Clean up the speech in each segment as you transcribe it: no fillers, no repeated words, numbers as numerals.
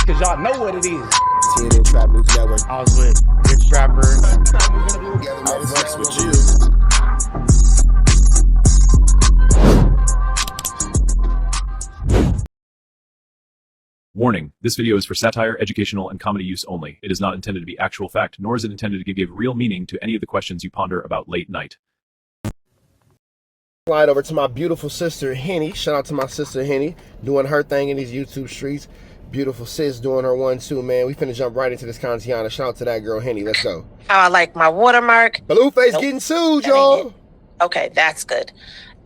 Cause y'all know what it is. TNN Trap News Network. I was with Rich Trapper. I flex with you. Warning, this video is for satire, educational, and comedy use only. It is not intended to be actual fact, nor is it intended to give real meaning to any of the questions you ponder about late night. Slide over to my beautiful sister, Henny. Shout out to my sister, Henny, doing her thing in these YouTube streets. Beautiful sis doing her one, too, man. We finna jump right into this Kantiana. Shout out to that girl, Henny. Let's go. How I like my watermark. Blueface getting sued, y'all. Okay, that's good.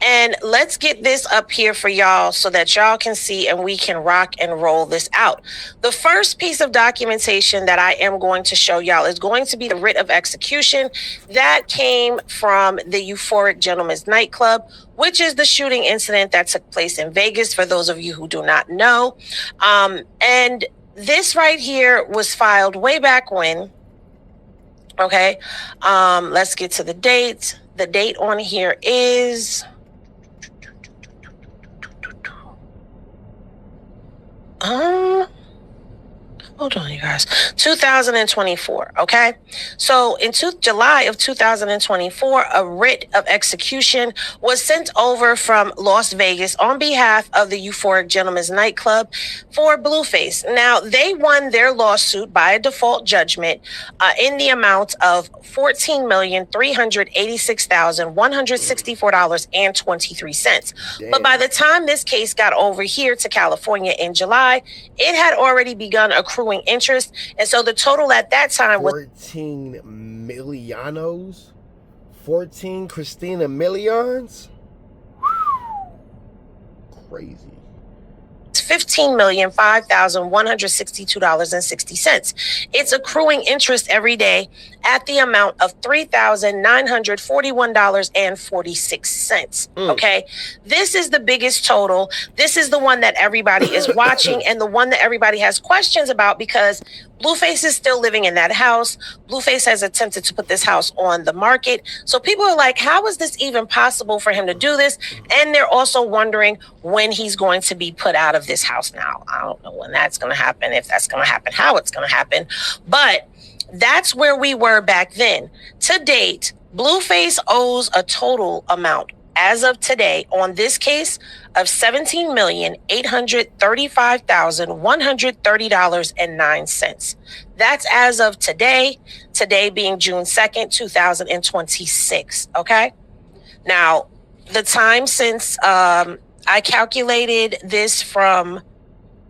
And let's get this up here for y'all so that y'all can see and we can rock and roll this out. The first piece of documentation that I am going to show y'all is going to be the writ of execution that came from the Euphoric Gentleman's Nightclub, which is the shooting incident that took place in Vegas, for those of you who do not know. And this right here was filed way back when. Okay, let's get to the date. The date on here is... hold on, you guys. 2024. Okay. So in July of 2024, a writ of execution was sent over from Las Vegas on behalf of the Euphoric Gentleman's Nightclub for Blueface. Now, they won their lawsuit by a default judgment in the amount of $14,386,164.23. But by the time this case got over here to California in July, it had already begun accruing interest, and so the total at that time was 14 Millianos, 14 Christina Millions. Crazy. $15,005,162.60. It's accruing interest every day at the amount of $3,941.46. Okay, this is the biggest total. This is the one that everybody is watching and the one that everybody has questions about, because Blueface is still living in that house. Blueface has attempted to put this house on the market. So people are like, how is this even possible for him to do this? And they're also wondering when he's going to be put out of this house. Now, I don't know when that's going to happen, if that's going to happen, how it's going to happen. But that's where we were back then. To date, Blueface owes a total amount as of today on this case of $17,835,130.09. That's as of today being June 2nd, 2026. Okay. Now, the time since I calculated this from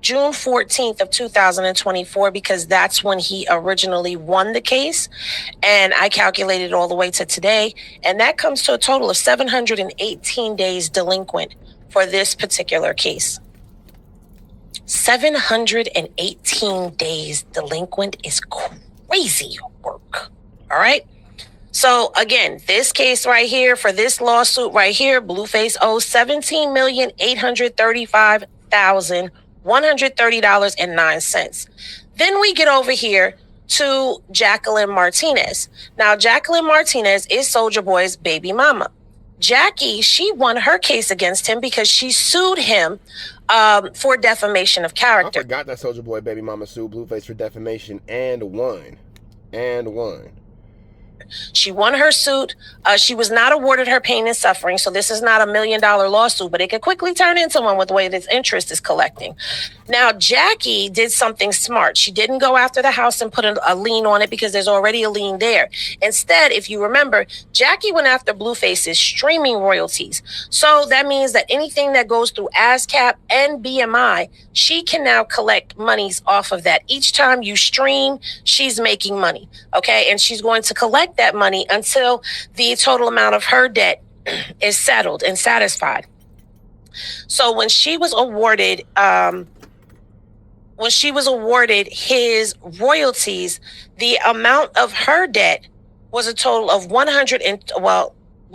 June 14th of 2024, because that's when he originally won the case. And I calculated all the way to today. And that comes to a total of 718 days delinquent for this particular case. 718 days delinquent is crazy work. All right. So again, this case right here, for this lawsuit right here, Blueface owes $17,835,130.09. Then we get over here to Jacqueline Martinez. Now, Jacqueline Martinez is Soulja Boy's baby mama. Jackie, she won her case against him because she sued him for defamation of character. I forgot that Soulja Boy baby mama sued Blueface for defamation and won. She won her suit. She was not awarded her pain and suffering. So this is not $1 million lawsuit, but it could quickly turn into one with the way this interest is collecting. Now, Jackie did something smart. She didn't go after the house and put a lien on it because there's already a lien there. Instead, if you remember, Jackie went after Blueface's streaming royalties. So that means that anything that goes through ASCAP and BMI, she can now collect monies off of that. Each time you stream, she's making money. Okay. And she's going to collect that money until the total amount of her debt is settled and satisfied. So when she was awarded his royalties, the amount of her debt was a total of when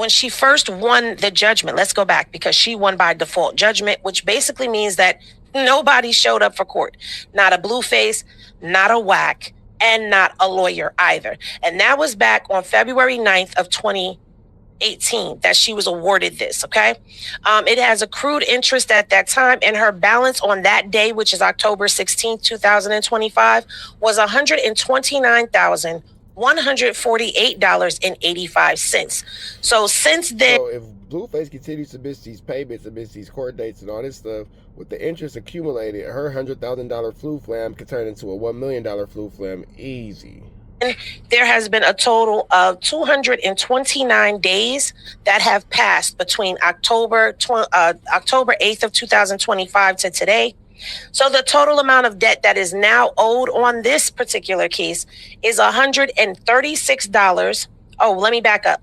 she first won the judgment, let's go back, because she won by default judgment, which basically means that nobody showed up for court. Not a Blueface, not a Wack, and not a lawyer either. And that was back on February 9th of 2018. 18th that she was awarded this, okay? It has accrued interest at that time, and her balance on that day, which is October 16th, 2025, was $129,148.85. So since then... So if Blueface continues to miss these payments and miss these court dates and all this stuff, with the interest accumulated, her $100,000 flu flam could turn into a $1 million flu flam easy. There has been a total of 229 days that have passed between October 8th of 2025 to today. So the total amount of debt that is now owed on this particular case is $136. Oh, let me back up.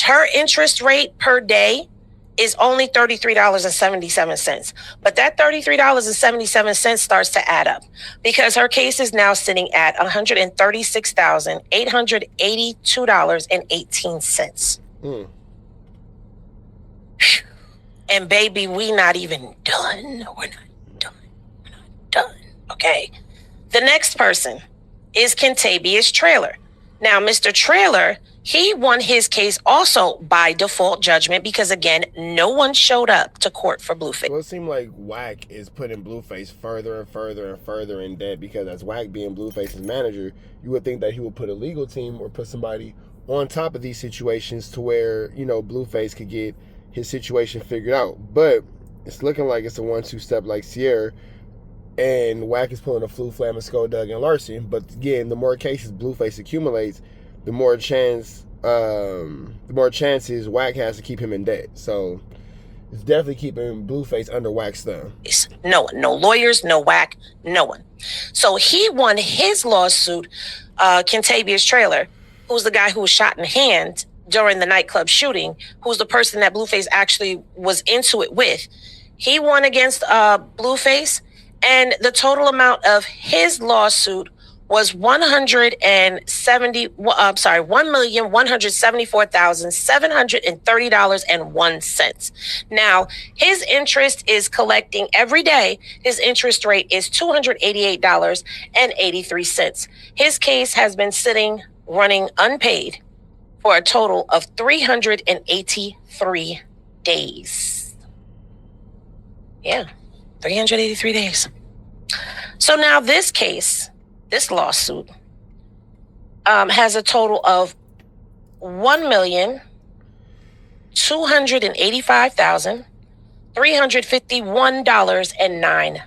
Her interest rate per day is only $33.77. But that $33.77 starts to add up because her case is now sitting at $136,882.18. And baby, we not even done. We're not done. Okay. The next person is Kentavious Trailer. Now, Mr. Trailer, he won his case also by default judgment because, again, no one showed up to court for Blueface. Well, it seemed like Wack is putting Blueface further and further and further in debt because as Wack being Blueface's manager, you would think that he would put a legal team or put somebody on top of these situations to where, you know, Blueface could get his situation figured out. But it's looking like it's a 1-2 step like Sierra, and Wack is pulling a flu, flam, and skull, Doug, and larceny. But again, the more cases Blueface accumulates, the more chances Wack has to keep him in debt. So it's definitely keeping Blueface under Wack's thumb. No one, no lawyers, no Wack, no one. So he won his lawsuit, Kentavious Trailer, who's the guy who was shot in the hand during the nightclub shooting, who's the person that Blueface actually was into it with. He won against Blueface, and the total amount of his lawsuit was $1,174,730.01. Now, his interest is collecting every day. His interest rate is $288.83. His case has been running unpaid for a total of 383 days. Yeah, 383 days. So now this case, this lawsuit, has a total of $1,285,351.09.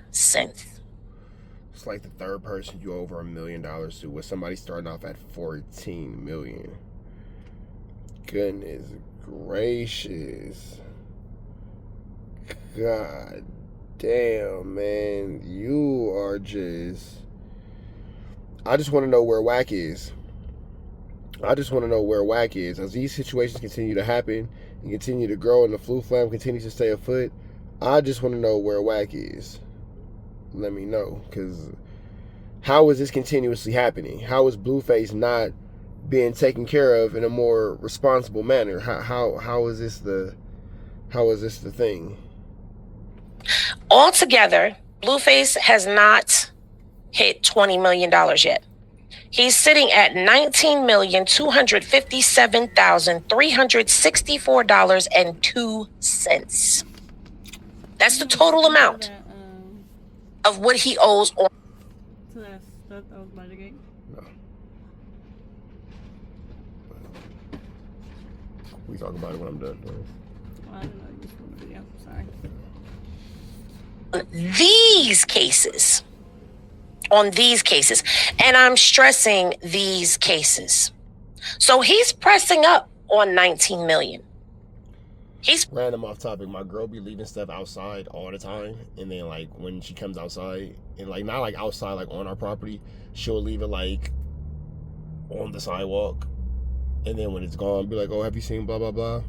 It's like the third person you owe over $1 million to, with somebody starting off at 14 million. Goodness gracious. God damn, man. You are just... I just want to know where Wack is. As these situations continue to happen and continue to grow and the flu flam continues to stay afoot, I just want to know where Wack is. Let me know, because how is this continuously happening? How is Blueface not being taken care of in a more responsible manner? How is this the thing? Altogether, Blueface has not hit $20 million yet. He's sitting at $19,257,364.02. That's the total amount of what he owes on. So that was Magic Game? No. We talk about it when I'm done. Well, I don't know. You just want the video. Sorry. On these cases, and I'm stressing these cases. So he's pressing up on 19 million. He's random off topic. My girl be leaving stuff outside all the time, and then like when she comes outside, and like not like outside like on our property, she'll leave it like on the sidewalk, and then when it's gone, be like, oh, have you seen blah blah blah?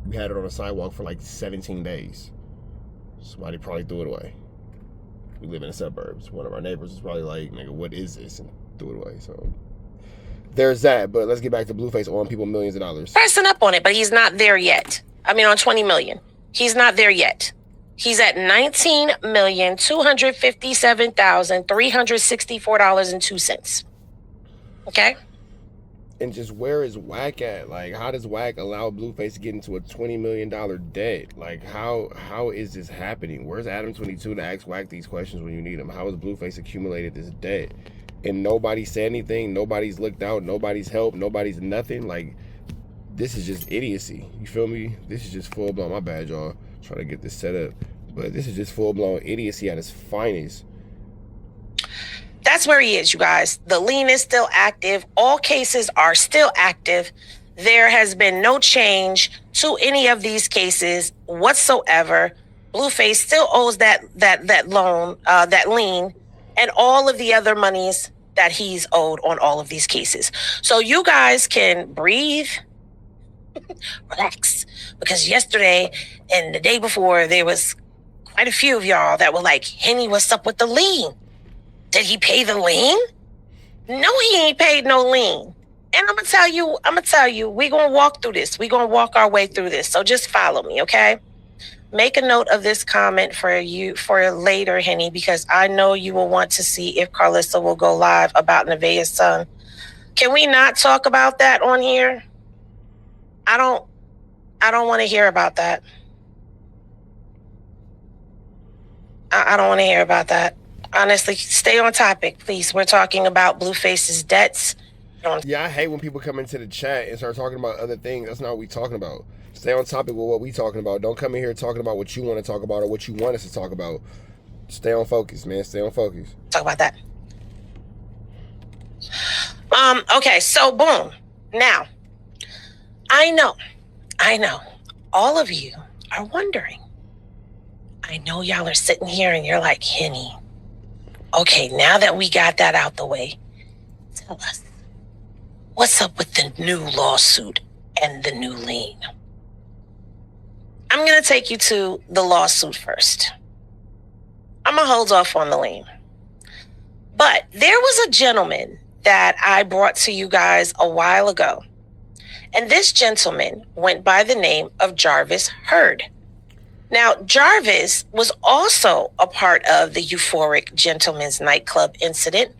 We had it on the sidewalk for like 17 days. Somebody probably threw it away. We live in the suburbs. One of our neighbors was probably like, nigga, what is this? And threw it away. So there's that. But let's get back to Blueface owing people millions of dollars. pressing up on it, but he's not there yet. I mean, on 20 million. He's not there yet. He's at $19,257,364.02. Okay? And just where is Wack at? Like, how does Wack allow Blueface to get into a $20 million debt? Like, how is this happening? Where's Adam 22 to ask Wack these questions when you need him? How has Blueface accumulated this debt? And nobody said anything. Nobody's looked out. Nobody's helped. Nobody's nothing. Like, this is just idiocy. You feel me? This is just full blown. My bad, y'all. Trying to get this set up. But this is just full blown idiocy at its finest. That's where he is, you guys. The lien is still active. All cases are still active. There has been no change to any of these cases whatsoever. Blueface still owes that loan, that lien, and all of the other monies that he's owed on all of these cases. So you guys can breathe, relax, because yesterday and the day before there was quite a few of y'all that were like, Henny, what's up with the lien? Did he pay the lien? No, he ain't paid no lien. And I'm gonna tell you, we're gonna walk through this. We're gonna walk our way through this. So just follow me, okay? Make a note of this comment for later, Henny, because I know you will want to see if Carlissa will go live about Nevaeh's son. Can we not talk about that on here? I don't want to hear about that. I don't want to hear about that. Honestly, stay on topic, please. We're talking about Blueface's debts. Yeah, I hate when people come into the chat and start talking about other things. That's not what we're talking about. Stay on topic with what we're talking about. Don't come in here talking about what you want to talk about or what you want us to talk about. Stay on focus, man. Stay on focus. Talk about that. Okay, so boom. Now, I know. All of you are wondering. I know y'all are sitting here and you're like, Henny, okay, now that we got that out the way, tell us, what's up with the new lawsuit and the new lien? I'm going to take you to the lawsuit first. I'm going to hold off on the lien. But there was a gentleman that I brought to you guys a while ago. And this gentleman went by the name of Jarvis Hurd. Now, Jarvis was also a part of the Euphoric Gentleman's Nightclub incident,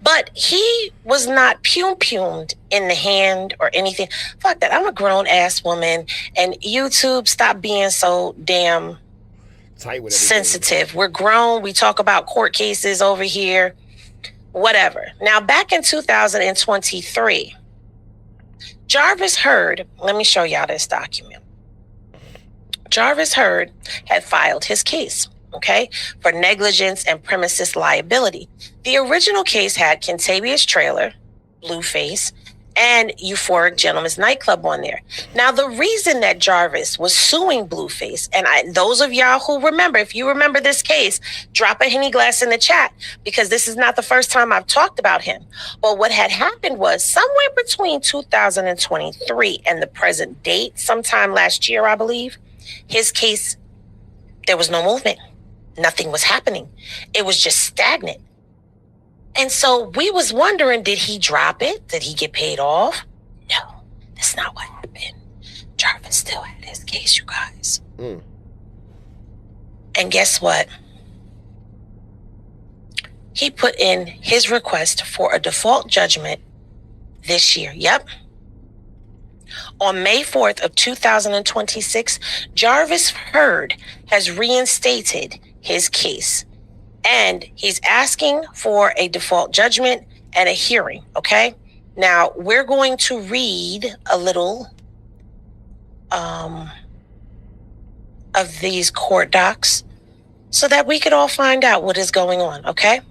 but he was not pumed in the hand or anything. Fuck that. I'm a grown-ass woman, and YouTube, stop being so damn tight with sensitive. We're grown. We talk about court cases over here, whatever. Now, back in 2023, Jarvis Hurd, let me show y'all this document. Jarvis Hurd had filed his case, okay, for negligence and premises liability. The original case had Kentavious Trailer, Blueface, and Euphoric Gentleman's Nightclub on there. Now, the reason that Jarvis was suing Blueface, and those of y'all who remember, if you remember this case, drop a Henny glass in the chat, because this is not the first time I've talked about him. But what had happened was somewhere between 2023 and the present date, sometime last year, I believe, his case, there was no movement. Nothing was happening. It was just stagnant. And so we was wondering, did he drop it? Did he get paid off? No, that's not what happened. Jarvis still had his case, you guys. And guess what? He put in his request for a default judgment this year. Yep. On May 4th of 2026, Jarvis Hurd has reinstated his case, and he's asking for a default judgment and a hearing, okay? Now, we're going to read a little of these court docs so that we could all find out what is going on, okay?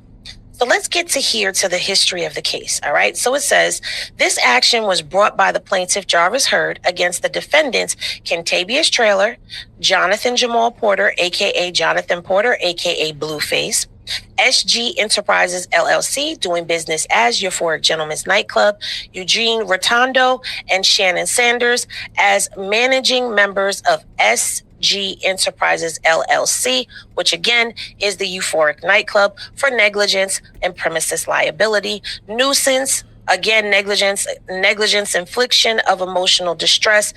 So let's get to the history of the case, all right? So it says, this action was brought by the plaintiff Jarvis Hurd against the defendants Kentavious Trailer, Jonathan Jamal Porter, a.k.a. Jonathan Porter, a.k.a. Blueface, SG Enterprises, LLC, doing business as Euphoric Gentleman's Nightclub, Eugene Rotondo, and Shannon Sanders as managing members of SG Enterprises LLC, which again is the Euphoric Nightclub, for negligence and premises liability, nuisance, again, negligence, infliction of emotional distress,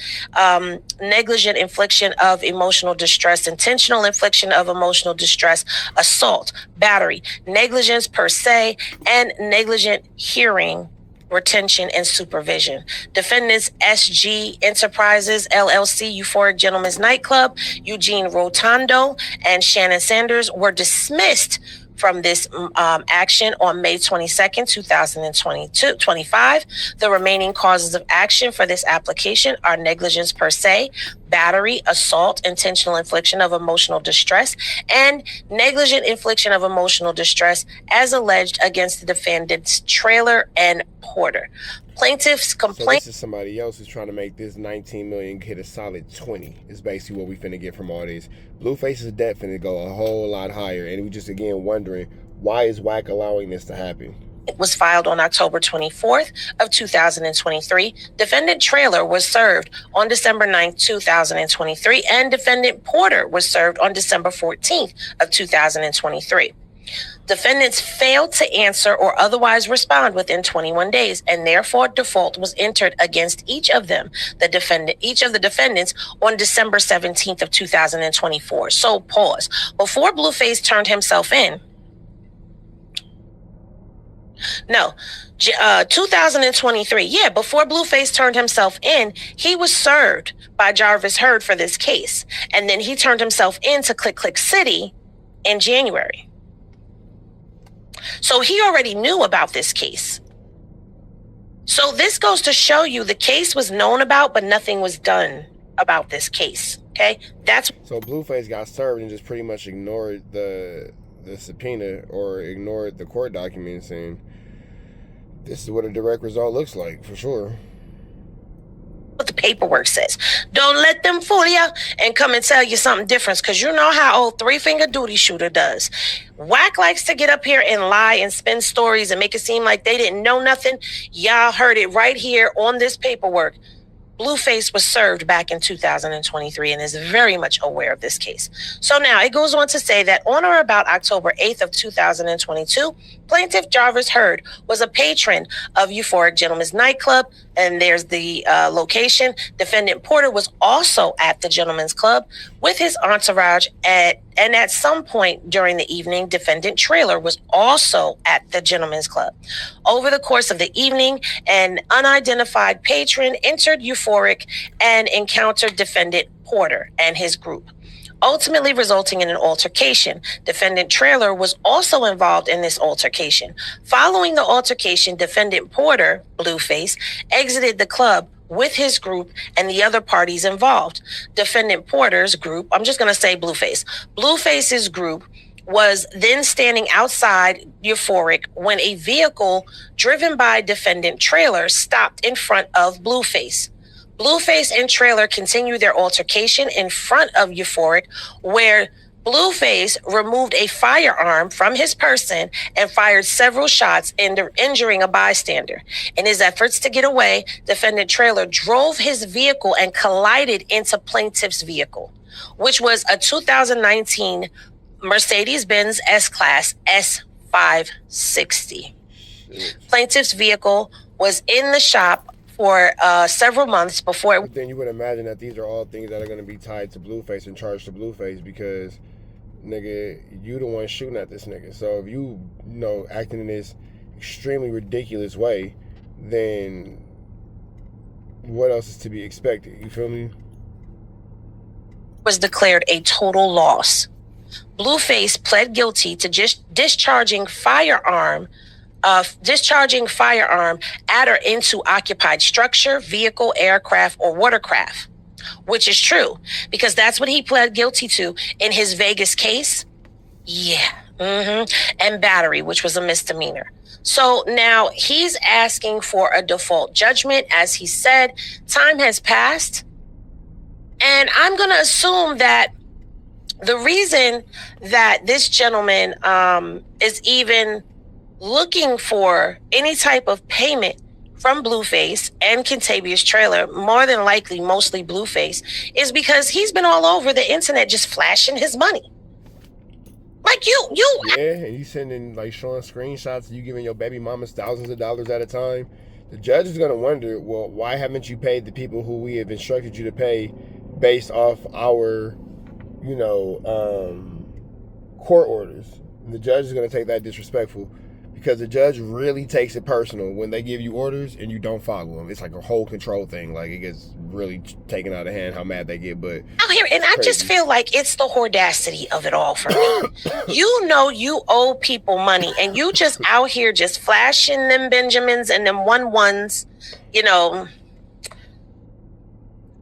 negligent infliction of emotional distress, intentional infliction of emotional distress, assault, battery, negligence per se, and negligent hearing retention, and supervision. Defendants SG Enterprises, LLC, Euphoric Gentlemen's Nightclub, Eugene Rotondo, and Shannon Sanders were dismissed from this action on May 22nd, 2025. The remaining causes of action for this application are negligence per se, battery, assault, intentional infliction of emotional distress, and negligent infliction of emotional distress as alleged against the defendants Trailer and Porter. Plaintiffs complain. So this is somebody else who's trying to make this 19 million hit a solid 20 is basically what we finna get from all this. Blueface's debt finna go a whole lot higher, and we just again wondering, why is Wack allowing this to happen? It was filed on October 24th of 2023. Defendant Trailer was served on December 9th, 2023, and Defendant Porter was served on December 14th of 2023. Defendants failed to answer or otherwise respond within 21 days, and therefore default was entered against each of them, each of the defendants on December 17th of 2024. So pause. Before Blueface turned himself in, 2023. Yeah, before Blueface turned himself in, he was served by Jarvis Heard for this case. And then he turned himself in to Click City in January. So he already knew about this case. So this goes to show you the case was known about, but nothing was done about this case. Okay, so Blueface got served and just pretty much ignored the subpoena or ignored the court documents, and this is what a direct result looks like for sure. What the paperwork says. Don't let them fool you and come and tell you something different, because you know how old three-finger duty shooter does. Wack likes to get up here and lie and spin stories and make it seem like they didn't know nothing. Y'all heard it right here on this paperwork. Blueface was served back in 2023 and is very much aware of this case. So now it goes on to say that on or about October 8th of 2022, plaintiff Jarvis Heard was a patron of Euphoric Gentlemen's Nightclub, and there's the location. Defendant Porter was also at the Gentlemen's Club with his entourage, and at some point during the evening, defendant Trailer was also at the Gentlemen's Club. Over the course of the evening, an unidentified patron entered Euphoric and encountered defendant Porter and his group, ultimately resulting in an altercation. Defendant Trailer was also involved in this altercation. Following the altercation, defendant Porter, Blueface, exited the club with his group and the other parties involved. Defendant Porter's group, I'm just going to say Blueface. Blueface's group was then standing outside Euphoric when a vehicle driven by defendant Trailer stopped in front of Blueface. Blueface and Trailer continued their altercation in front of Euphoric, where Blueface removed a firearm from his person and fired several shots, injuring a bystander. In his efforts to get away, defendant Trailer drove his vehicle and collided into plaintiff's vehicle, which was a 2019 Mercedes-Benz S-Class S560. Plaintiff's vehicle was in the shop for several months before. Then you would imagine that these are all things that are going to be tied to Blueface and charged to Blueface, because nigga, you the one shooting at this nigga. So if you know acting in this extremely ridiculous way, then what else is to be expected? You feel me? Was declared a total loss. Blueface pled guilty to discharging firearm at or into occupied structure, vehicle, aircraft, or watercraft, which is true because that's what he pled guilty to in his Vegas case. Yeah. And battery, which was a misdemeanor. So now he's asking for a default judgment. As he said, time has passed. And I'm going to assume that the reason that this gentleman is even looking for any type of payment from Blueface and Contavious Trailer, more than likely mostly Blueface, is because he's been all over the internet just flashing his money. Like you. Yeah, and you sending, like, showing screenshots of you giving your baby mamas thousands of dollars at a time. The judge is going to wonder, well, why haven't you paid the people who we have instructed you to pay based off our, court orders? And the judge is going to take that disrespectful because the judge really takes it personal when they give you orders and you don't follow them. It's like a whole control thing. Like, it gets really taken out of hand how mad they get. But out here, and I just feel like it's the audacity of it all for me. You know you owe people money, and you just out here just flashing them Benjamins and them ones, you know,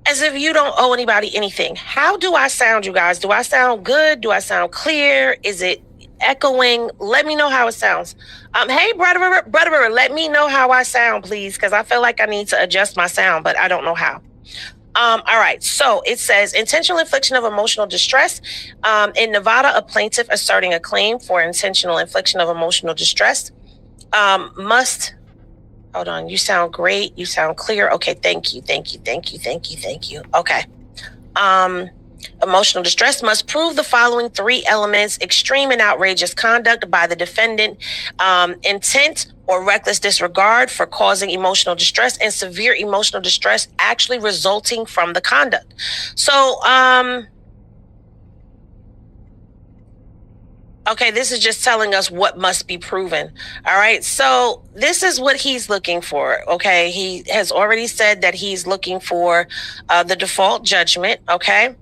as if you don't owe anybody anything. How do I sound, you guys? Do I sound good? Do I sound clear? Is it echoing? Let me know how it sounds. Hey, brother, let me know how I sound, please, because I feel like I need to adjust my sound, but I don't know how. All right. So it says intentional infliction of emotional distress. In Nevada, a plaintiff asserting a claim for intentional infliction of emotional distress must. Hold on. You sound great. You sound clear. Okay. Thank you. Okay. Emotional distress must prove the following 3 elements: extreme and outrageous conduct by the defendant, intent or reckless disregard for causing emotional distress, and severe emotional distress actually resulting from the conduct. So, okay, this is just telling us what must be proven. All right. So this is what he's looking for. Okay. He has already said that he's looking for the default judgment. Okay.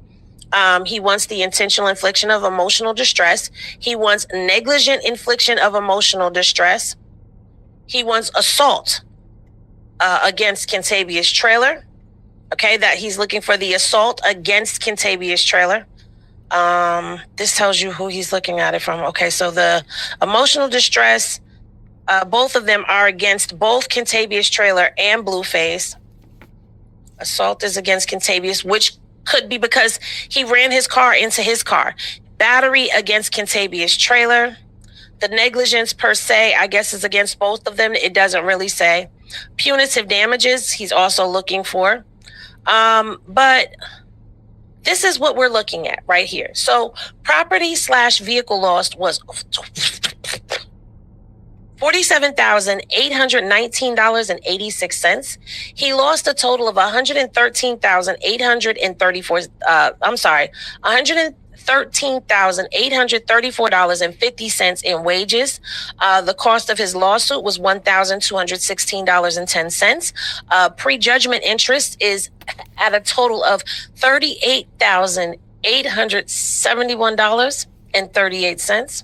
He wants the intentional infliction of emotional distress. He wants negligent infliction of emotional distress. He wants assault against Kentavious Trailer. Okay, that he's looking for the assault against Kentavious Trailer. This tells you who he's looking at it from. Okay, so the emotional distress, both of them are against both Kentavious Trailer and Blueface. Assault is against Kentavious, which could be because he ran his car into his car. Battery against Kentavious Trailer. The negligence per se, I guess, is against both of them. It doesn't really say. Punitive damages, he's also looking for. But this is what we're looking at right here. So property/vehicle lost was $47,819.86. He lost a total of $113,834.50 in wages. The cost of his lawsuit was $1,216.10. Prejudgment interest is at a total of $38,871.38.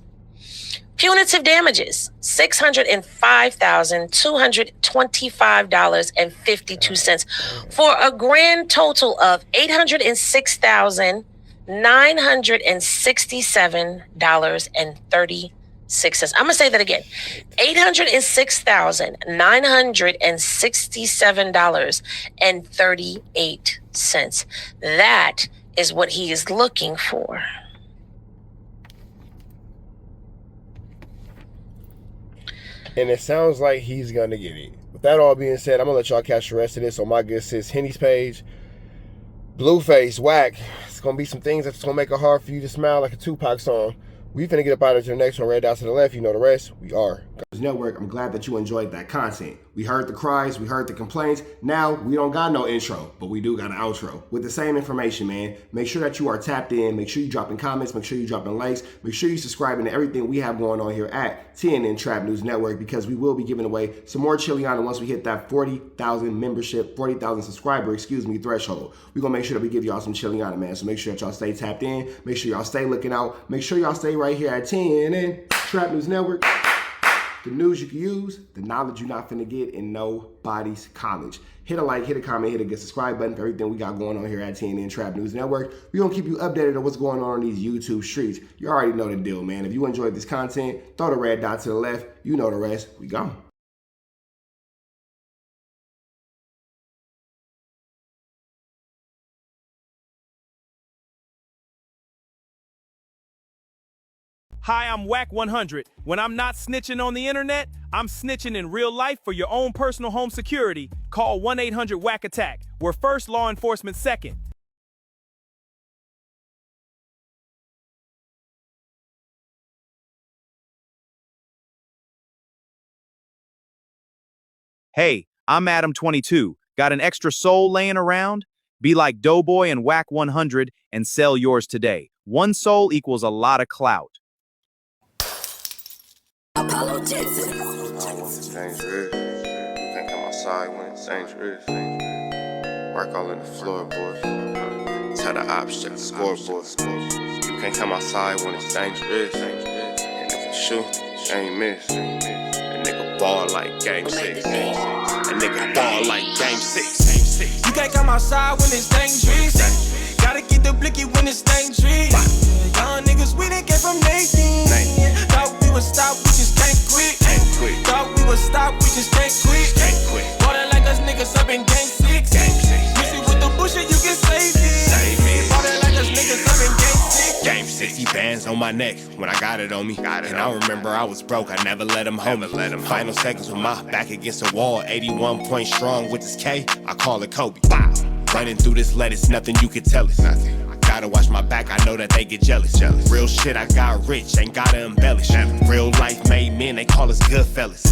Punitive damages, $605,225.52 for a grand total of $806,967.36. I'm going to say that again. $806,967.38. That is what he is looking for. And it sounds like he's going to get it. With that all being said, I'm going to let y'all catch the rest of this on my good sis Henny's page. Blueface, Wack. It's going to be some things that's going to make it hard for you to smile like a Tupac song. We finna get up out of the next one, right down to the left. You know the rest. We are Network. I'm glad that you enjoyed that content. We heard the cries, we heard the complaints. Now we don't got no intro, but we do got an outro with the same information, man. Make sure that you are tapped in. Make sure you dropping comments. Make sure you dropping likes. Make sure you subscribing to everything we have going on here at TNN Trap News Network, because we will be giving away some more Chiliana once we hit that 40,000 membership, 40,000 subscriber, threshold. We're gonna make sure that we give y'all some Chiliana, man. So make sure that y'all stay tapped in. Make sure y'all stay looking out. Make sure y'all stay right here at TNN Trap News Network. The news you can use, the knowledge you're not finna get in nobody's college. Hit a like, hit a comment, hit a good subscribe button for everything we got going on here at TNN Trap News Network. We're gonna keep you updated on what's going on these YouTube streets. You already know the deal, man. If you enjoyed this content, throw the red dot to the left. You know the rest. We gone. Hi, I'm Wack100. When I'm not snitching on the internet, I'm snitching in real life for your own personal home security. Call 1-800-WACK-ATTACK. We're first, law enforcement second. Hey, I'm Adam22. Got an extra soul laying around? Be like Doughboy and Wack100 and sell yours today. One soul equals a lot of clout. It's dangerous. You can't come outside when it's dangerous. Work all in the floorboards. Tell the ops, check the scoreboard. You can't come outside when it's dangerous. And if you shoot, you ain't miss. A nigga ball like game 6. A nigga ball like game 6. You can't come outside when it's dangerous. Gotta get the blicky when it's dangerous. Young niggas, we didn't get from Nathan. Thought we would stop, we just can't quit. Thought we would stop, we just can't quit. Ballin' like us niggas up in game 6. Missy with the bullshit, you can save it. Ballin' like us niggas up in game 6. Game 60 bands on my neck when I got it on me. And I remember I was broke, I never let him hold me. Final seconds with my back against the wall. 81 point strong with this K, I call it Kobe. Wow. Running through this lettuce, nothing you can tell us. Gotta watch my back, I know that they get jealous. Real shit, I got rich, ain't gotta embellish. Real life made men, they call us good fellas.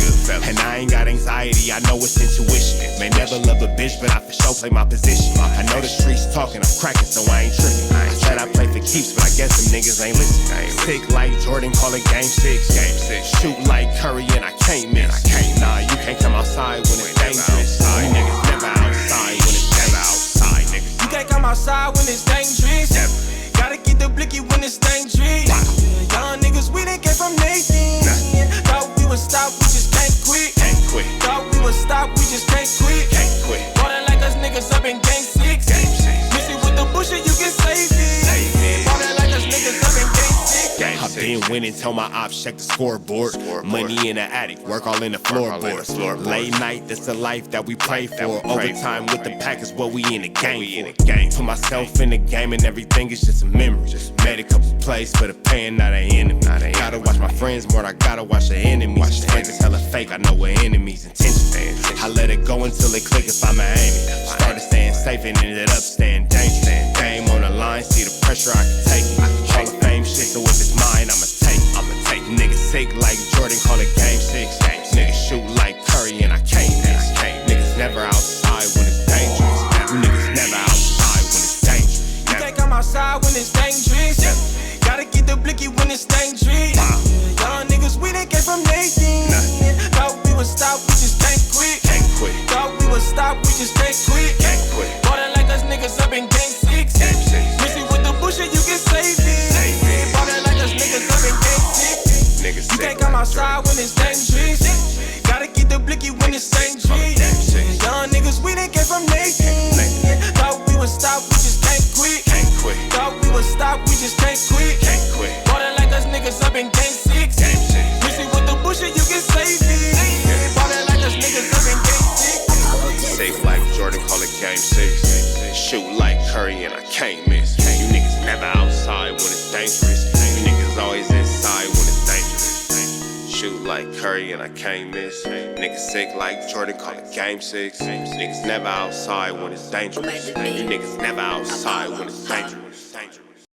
And I ain't got anxiety, I know it's intuition. May never love a bitch, but I for sure play my position. I know the streets talking, I'm cracking, so I ain't tripping. I said I play for keeps, but I guess them niggas ain't listening. Sick like Jordan, call it game 6. Shoot like Curry and I can't miss. Nah, you can't come outside when it's dangerous. You niggas never outside when it's dangerous. You can't come outside when it's dangerous. Gotta get the blicky when it's dangerous. Young niggas, we didn't get from Nathan. Thought we would stop, we just can't quit. Thought we would stop, we just can't quit. Ballin' like us niggas up in game 6. Missy with the bullshit, you can save it. Ballin' like us niggas up in game 6. I've been winning, tell my ops check the scoreboard. Money in the attic, work all in the floorboards. Late night, that's the life that we pray for. Overtime with the pack is what we in the game for. Put myself in the game and everything is just a memory. Made a couple plays for the pain, not an enemy. Gotta watch my friends more, I gotta watch the enemies. Friends is hella fake, I know what enemies intentions. I let it go until it click if I'm aiming. Started staying safe and ended up staying dangerous. Game on the line, see the pressure I can take. Hall of Fame shit, so if it's mine, I'ma take. Niggas sick like Jordan, call it game 6. Niggas shoot like Curry and I can't miss. Niggas never outside when it's dangerous. You niggas never outside when it's dangerous. You can't come outside when it's dangerous. Gotta get the blicky when it's dangerous. Young niggas, we didn't get from Nathan. Thought we would stop, we just can't quit. Thought we would stop, we just can't quit. Ballin' like us niggas up in game 6. Missy with the bullshit, you can save it. Ballin' like us niggas up in game 6. You can't come outside when it's dangerous. Gotta get the blicky when it's dangerous. Young niggas, we didn't get from Nathan. Thought we would stop, we just can't quit. Thought we would stop, we just can't quit. Ballin' like us niggas up in game 6. Missy with the bullshit, you can save it. Ballin' like us niggas up in game 6. Sick like Jordan, call it game 6. Shoot like Curry and I can't miss. You niggas never outside when it's dangerous. You niggas always inside when it's dangerous. Shoot like Curry and I can't miss. Niggas sick like Jordan, call it game 6. Niggas never outside when it's dangerous. You niggas never outside when it's dangerous.